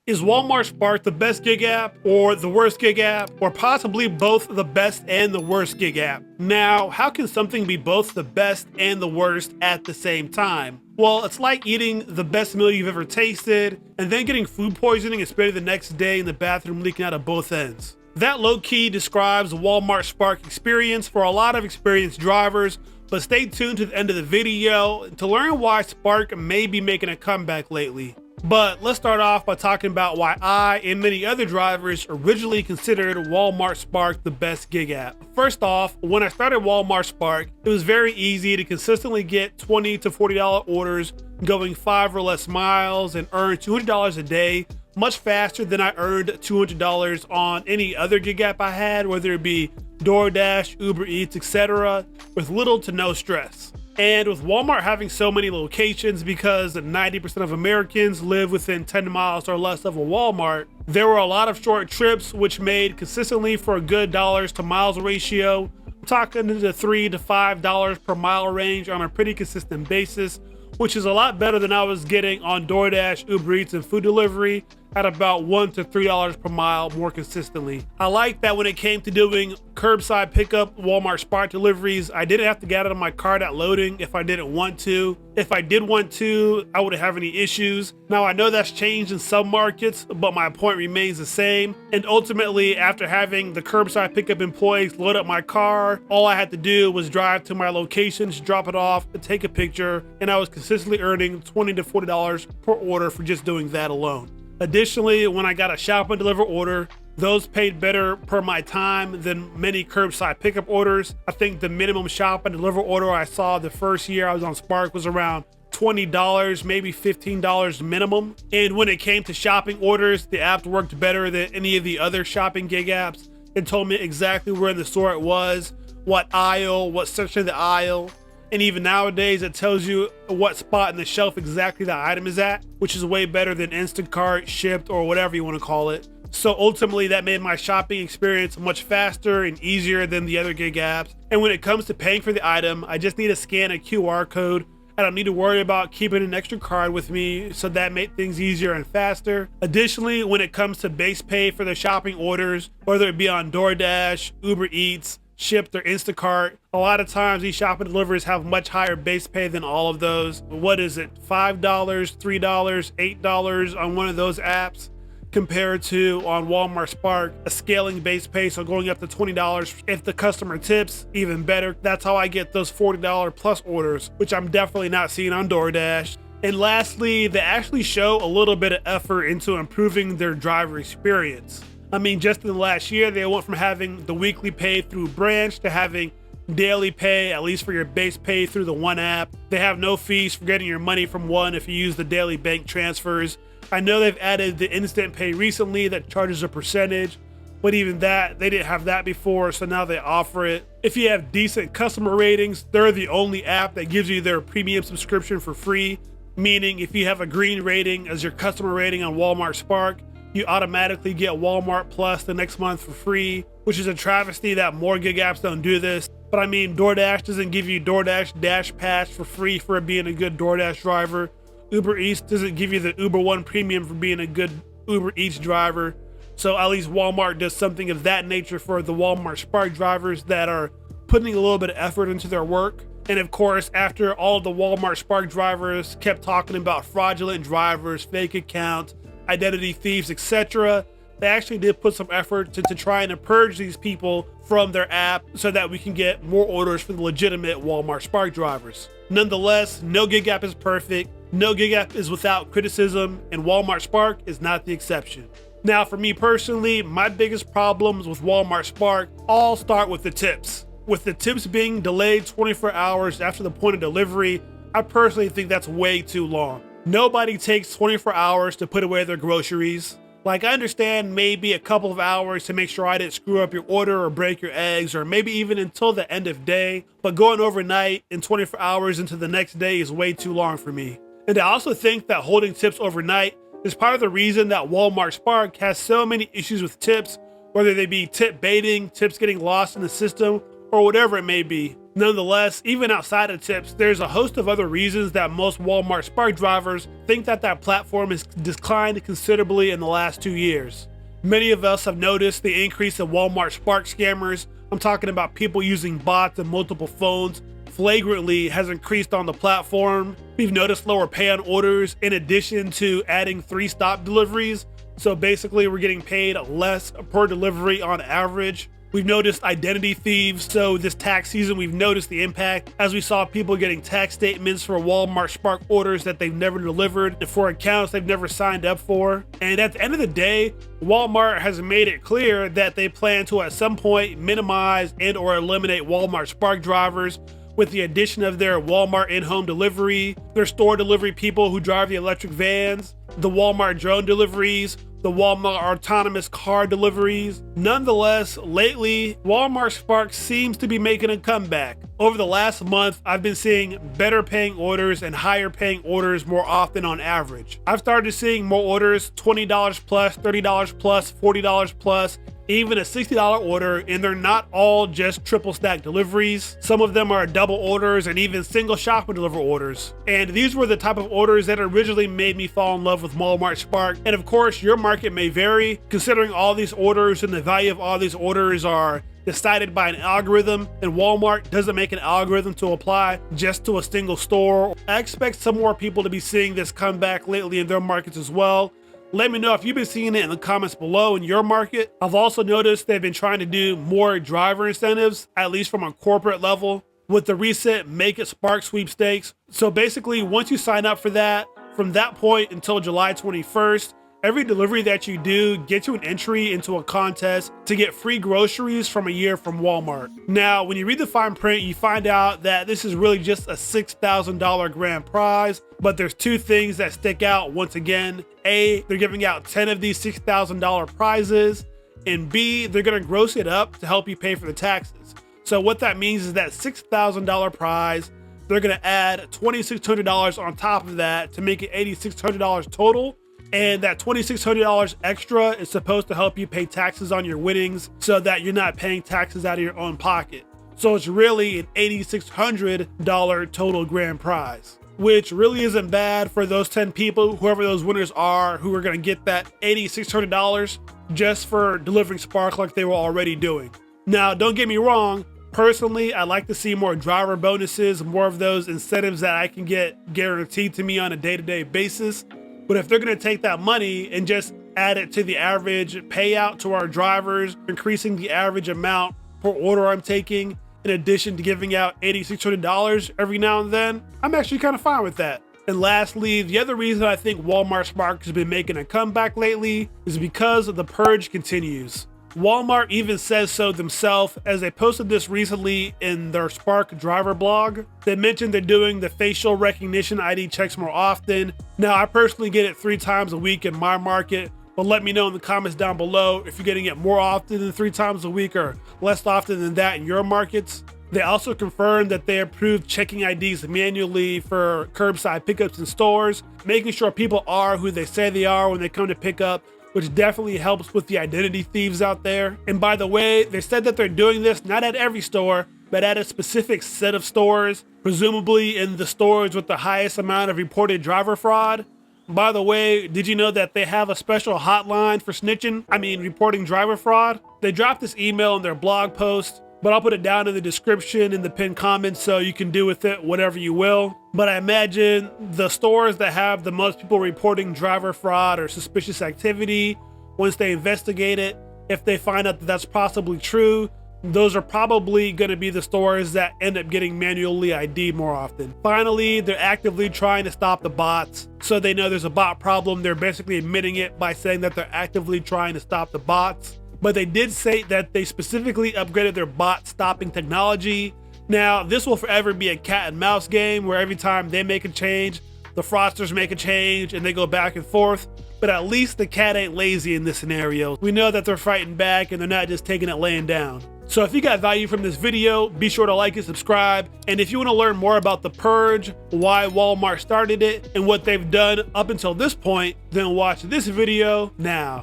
Is Walmart Spark the best gig app or the worst gig app, or possibly both the best and the worst gig app? Now, how can something be both the best and the worst at the same time? Well, it's like eating the best meal you've ever tasted and then getting food poisoning and spending the next day in the bathroom leaking out of both ends. That low-key describes the Walmart Spark experience for a lot of experienced drivers, but stay tuned to the end of the video to learn why Spark may be making a comeback lately. But let's start off by talking about why I and many other drivers originally considered Walmart Spark the best gig app. First off, when I started Walmart Spark, it was very easy to consistently get $20 to $40 orders going 5 or less miles and earn $200 a day, much faster than I earned $200 on any other gig app I had, whether it be DoorDash, Uber Eats, etc., with little to no stress. And with Walmart having so many locations, because 90% of Americans live within 10 miles or less of a Walmart, there were a lot of short trips which made consistently for a good dollars to miles ratio. I'm talking in the $3 to $5 per mile range on a pretty consistent basis, which is a lot better than I was getting on DoorDash, Uber Eats, and food delivery at about $1 to $3 per mile more consistently. I like that when it came to doing curbside pickup Walmart Spark deliveries, I didn't have to get out of my cart at loading if I didn't want to. If I did want to, I wouldn't have any issues. Now, I know that's changed in some markets, but my point remains the same. And ultimately, after having the curbside pickup employees load up my car, all I had to do was drive to my locations, drop it off, and take a picture, and I was consistently earning $20 to $40 per order for just doing that alone. Additionally, when I got a shop and deliver order, those paid better per my time than many curbside pickup orders. I think the minimum shop and deliver order I saw the first year I was on Spark was around $20, maybe $15 minimum. And when it came to shopping orders, the app worked better than any of the other shopping gig apps. It told me exactly where in the store it was, what aisle, what section of the aisle. And even nowadays, it tells you what spot in the shelf exactly the item is at, which is way better than Instacart, Shipt, or whatever you want to call it. So ultimately, that made my shopping experience much faster and easier than the other gig apps. And when it comes to paying for the item, I just need to scan a QR code. I don't need to worry about keeping an extra card with me, so that made things easier and faster. Additionally, when it comes to base pay for the shopping orders, whether it be on DoorDash, Uber Eats, Shipt, or Instacart, a lot of times these shopping deliveries have much higher base pay than all of those. What is it, $5, $3, $8 on one of those apps, compared to on Walmart Spark, a scaling base pay, so going up to $20 if the customer tips, even better. That's how I get those $40 plus orders, which I'm definitely not seeing on DoorDash. And lastly, they actually show a little bit of effort into improving their driver experience. I mean, just in the last year, they went from having the weekly pay through Branch to having daily pay, at least for your base pay, through the one app. They have no fees for getting your money from one if you use the daily bank transfers. I know they've added the instant pay recently that charges a percentage, but even that, they didn't have that before, so now they offer it. If you have decent customer ratings, they're the only app that gives you their premium subscription for free, meaning if you have a green rating as your customer rating on Walmart Spark, you automatically get Walmart Plus the next month for free, which is a travesty that more gig apps don't do this. But I mean, DoorDash doesn't give you DoorDash Dash Pass for free for being a good DoorDash driver. Uber Eats doesn't give you the Uber One Premium for being a good Uber Eats driver. So at least Walmart does something of that nature for the Walmart Spark drivers that are putting a little bit of effort into their work. And of course, after all the Walmart Spark drivers kept talking about fraudulent drivers, fake accounts, identity thieves, etc., they actually did put some effort to try and purge these people from their app so that we can get more orders for the legitimate Walmart Spark drivers. Nonetheless, no gig app is perfect, no gig app is without criticism, and Walmart Spark is not the exception. Now, for me personally, my biggest problems with Walmart Spark all start with the tips. With the tips being delayed 24 hours after the point of delivery, I personally think that's way too long. Nobody takes 24 hours to put away their groceries. Like, I understand maybe a couple of hours to make sure I didn't screw up your order or break your eggs, or maybe even until the end of day, but going overnight and 24 hours into the next day is way too long for me. And I also think that holding tips overnight is part of the reason that Walmart Spark has so many issues with tips, whether they be tip baiting, tips getting lost in the system, or whatever it may be. Nonetheless, even outside of tips, there's a host of other reasons that most Walmart Spark drivers think that that platform has declined considerably in the last 2 years. Many of us have noticed the increase in Walmart Spark scammers. I'm talking about people using bots and multiple phones flagrantly has increased on the platform. We've noticed lower pay on orders in addition to adding 3-stop deliveries. So basically we're getting paid less per delivery on average. We've noticed identity thieves. So this tax season, we've noticed the impact as we saw people getting tax statements for Walmart Spark orders that they've never delivered and for accounts they've never signed up for. And at the end of the day, Walmart has made it clear that they plan to at some point minimize and or eliminate Walmart Spark drivers with the addition of their Walmart in-home delivery, their store delivery people who drive the electric vans, the Walmart drone deliveries, the Walmart autonomous car deliveries. Nonetheless, lately, Walmart Spark seems to be making a comeback. Over the last month, I've been seeing better paying orders and higher paying orders more often on average. I've started seeing more orders, $20 plus, $30 plus, $40 plus, even a $60 order, and they're not all just triple stack deliveries. Some of them are double orders and even single shop and deliver orders. And these were the type of orders that originally made me fall in love with Walmart Spark. And of course, your market may vary, considering all these orders and the value of all these orders are decided by an algorithm, and Walmart doesn't make an algorithm to apply just to a single store. I expect some more people to be seeing this comeback lately in their markets as well. Let me know if you've been seeing it in the comments below in your market. I've also noticed they've been trying to do more driver incentives, at least from a corporate level, with the recent Make It Spark sweepstakes. So basically, once you sign up for that, from that point until July 21st, every delivery that you do gets you an entry into a contest to get free groceries from a year from Walmart. Now, when you read the fine print, you find out that this is really just a $6,000 grand prize, but there's two things that stick out once again. A, they're giving out 10 of these $6,000 prizes, and B, they're gonna gross it up to help you pay for the taxes. So what that means is that $6,000 prize, they're gonna add $2,600 on top of that to make it $8,600 total. And that $2,600 extra is supposed to help you pay taxes on your winnings so that you're not paying taxes out of your own pocket. So it's really an $8,600 total grand prize, which really isn't bad for those 10 people, whoever those winners are, who are gonna get that $8,600 just for delivering Spark like they were already doing. Now, don't get me wrong, personally, I'd like to see more driver bonuses, more of those incentives that I can get guaranteed to me on a day-to-day basis. But if they're gonna take that money and just add it to the average payout to our drivers, increasing the average amount per order I'm taking, in addition to giving out $8,600 every now and then, I'm actually kind of fine with that. And lastly, the other reason I think Walmart Spark has been making a comeback lately is because the purge continues. Walmart even says so themselves, as they posted this recently in their Spark driver blog. They mentioned they're doing the facial recognition ID checks more often. Now, I personally get it 3 times a week in my market, but let me know in the comments down below if you're getting it more often than 3 times a week or less often than that in your markets. They also confirmed that they approved checking IDs manually for curbside pickups in stores, making sure people are who they say they are when they come to pick up, which definitely helps with the identity thieves out there. And by the way, they said that they're doing this not at every store, but at a specific set of stores, presumably in the stores with the highest amount of reported driver fraud. By the way, did you know that they have a special hotline for reporting driver fraud? They dropped this email in their blog post, but I'll put it down in the description in the pinned comments so you can do with it whatever you will. But I imagine the stores that have the most people reporting driver fraud or suspicious activity, once they investigate it, if they find out that that's possibly true, those are probably going to be the stores that end up getting manually ID'd more often. Finally, they're actively trying to stop the bots. So they know there's a bot problem. They're basically admitting it by saying that they're actively trying to stop the bots. But they did say that they specifically upgraded their bot stopping technology. Now, this will forever be a cat and mouse game where every time they make a change, the fraudsters make a change and they go back and forth. But at least the cat ain't lazy in this scenario. We know that they're fighting back and they're not just taking it laying down. So if you got value from this video, be sure to like and subscribe. And if you want to learn more about the purge, why Walmart started it, and what they've done up until this point, then watch this video now.